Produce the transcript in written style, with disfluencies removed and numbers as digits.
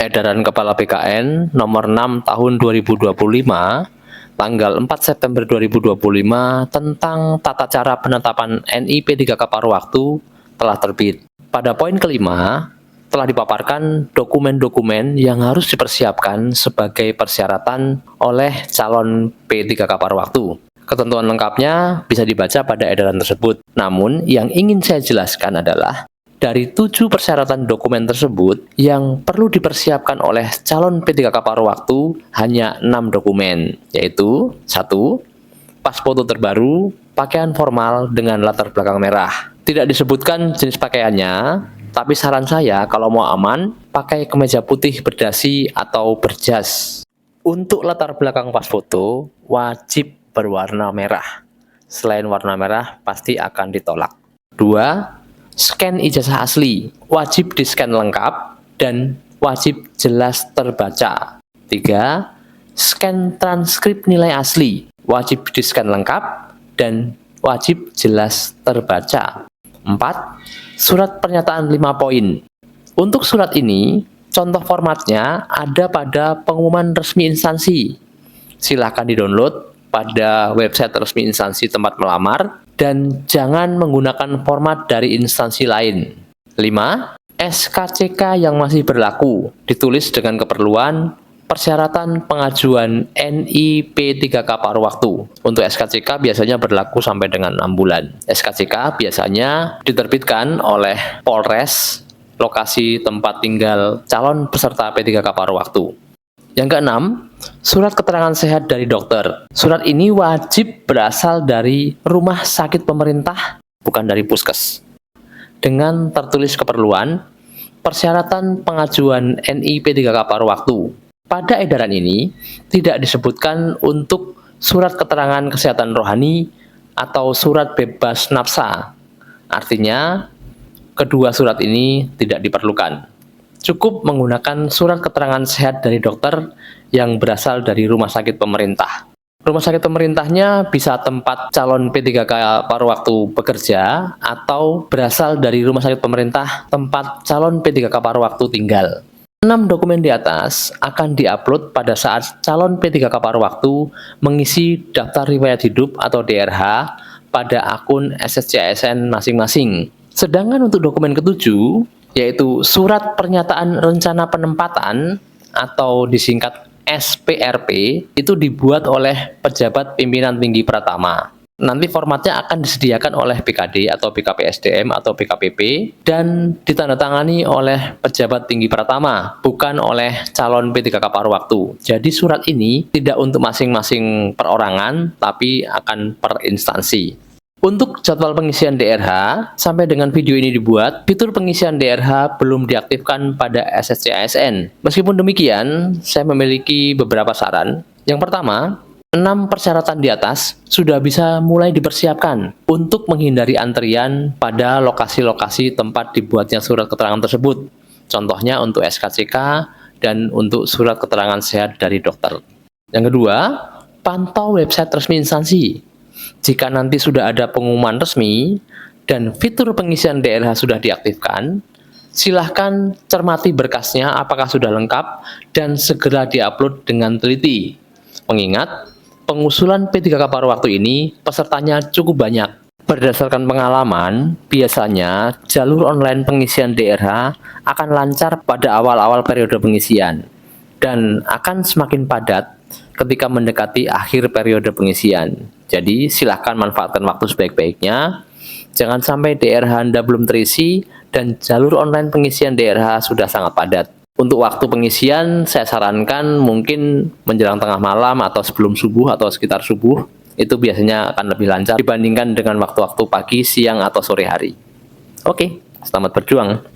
Edaran Kepala BKN nomor 6 tahun 2025 tanggal 4 September 2025 tentang tata cara penetapan NIP 3K paruh waktu telah terbit. Pada poin kelima, telah dipaparkan dokumen-dokumen yang harus dipersiapkan sebagai persyaratan oleh calon P3K paruh waktu. Ketentuan lengkapnya bisa dibaca pada edaran tersebut. Namun, yang ingin saya jelaskan adalah dari 7 persyaratan dokumen tersebut yang perlu dipersiapkan oleh calon P3K paruh waktu hanya 6 dokumen, yaitu 1. Pas foto terbaru, pakaian formal dengan latar belakang merah. Tidak disebutkan jenis pakaiannya, tapi saran saya kalau mau aman, pakai kemeja putih berdasi atau berjas. Untuk latar belakang pas foto, wajib berwarna merah. Selain warna merah, pasti akan ditolak. 2. Scan ijazah asli, wajib di-scan lengkap dan wajib jelas terbaca. 3. Scan transkrip nilai asli, wajib di-scan lengkap dan wajib jelas terbaca. 4. Surat pernyataan 5 poin. Untuk surat ini, contoh formatnya ada pada pengumuman resmi instansi. Silakan di-download pada website resmi instansi tempat melamar dan jangan menggunakan format dari instansi lain. 5. SKCK yang masih berlaku ditulis dengan keperluan persyaratan pengajuan NIP 3K paruh waktu. Untuk SKCK biasanya berlaku sampai dengan 6 bulan. SKCK biasanya diterbitkan oleh Polres lokasi tempat tinggal calon peserta P3K paruh waktu. Yang keenam, surat keterangan sehat dari dokter. Surat ini wajib berasal dari rumah sakit pemerintah, bukan dari puskes. Dengan tertulis keperluan, persyaratan pengajuan NIP 3K paruh waktu. Pada edaran ini, tidak disebutkan untuk surat keterangan kesehatan rohani atau surat bebas nafsa. Artinya, kedua surat ini tidak diperlukan. Cukup menggunakan surat keterangan sehat dari dokter yang berasal dari rumah sakit pemerintah. Rumah sakit pemerintahnya bisa tempat calon P3K paruh waktu bekerja atau berasal dari rumah sakit pemerintah tempat calon P3K paruh waktu tinggal. 6 dokumen di atas akan diupload pada saat calon P3K paruh waktu mengisi daftar riwayat hidup atau DRH pada akun SSCASN masing-masing. Sedangkan untuk dokumen ketujuh, yaitu Surat Pernyataan Rencana Penempatan atau disingkat SPRP, itu dibuat oleh pejabat pimpinan tinggi Pratama. Nanti formatnya akan disediakan oleh PKD atau PKPSDM atau PKPP dan ditandatangani oleh pejabat tinggi Pratama, bukan oleh calon P3K paruh waktu. Jadi surat ini tidak untuk masing-masing perorangan, tapi akan per instansi. Untuk jadwal pengisian DRH, sampai dengan video ini dibuat, fitur pengisian DRH belum diaktifkan pada SSCASN. Meskipun demikian, saya memiliki beberapa saran. Yang pertama, 6 persyaratan di atas sudah bisa mulai dipersiapkan untuk menghindari antrian pada lokasi-lokasi tempat dibuatnya surat keterangan tersebut. Contohnya untuk SKCK dan untuk surat keterangan sehat dari dokter. Yang kedua, pantau website resmi instansi. Jika nanti sudah ada pengumuman resmi dan fitur pengisian DRH sudah diaktifkan, silahkan cermati berkasnya apakah sudah lengkap dan segera diupload dengan teliti. Mengingat, pengusulan P3K paruh waktu ini pesertanya cukup banyak. Berdasarkan pengalaman, biasanya jalur online pengisian DRH akan lancar pada awal-awal periode pengisian dan akan semakin padat ketika mendekati akhir periode pengisian. Jadi silahkan manfaatkan waktu sebaik-baiknya. Jangan sampai DRH Anda belum terisi dan jalur online pengisian DRH sudah sangat padat. Untuk waktu pengisian saya sarankan mungkin menjelang tengah malam atau sebelum subuh atau sekitar subuh. Itu biasanya akan lebih lancar dibandingkan dengan waktu-waktu pagi, siang, atau sore hari. Oke, selamat berjuang.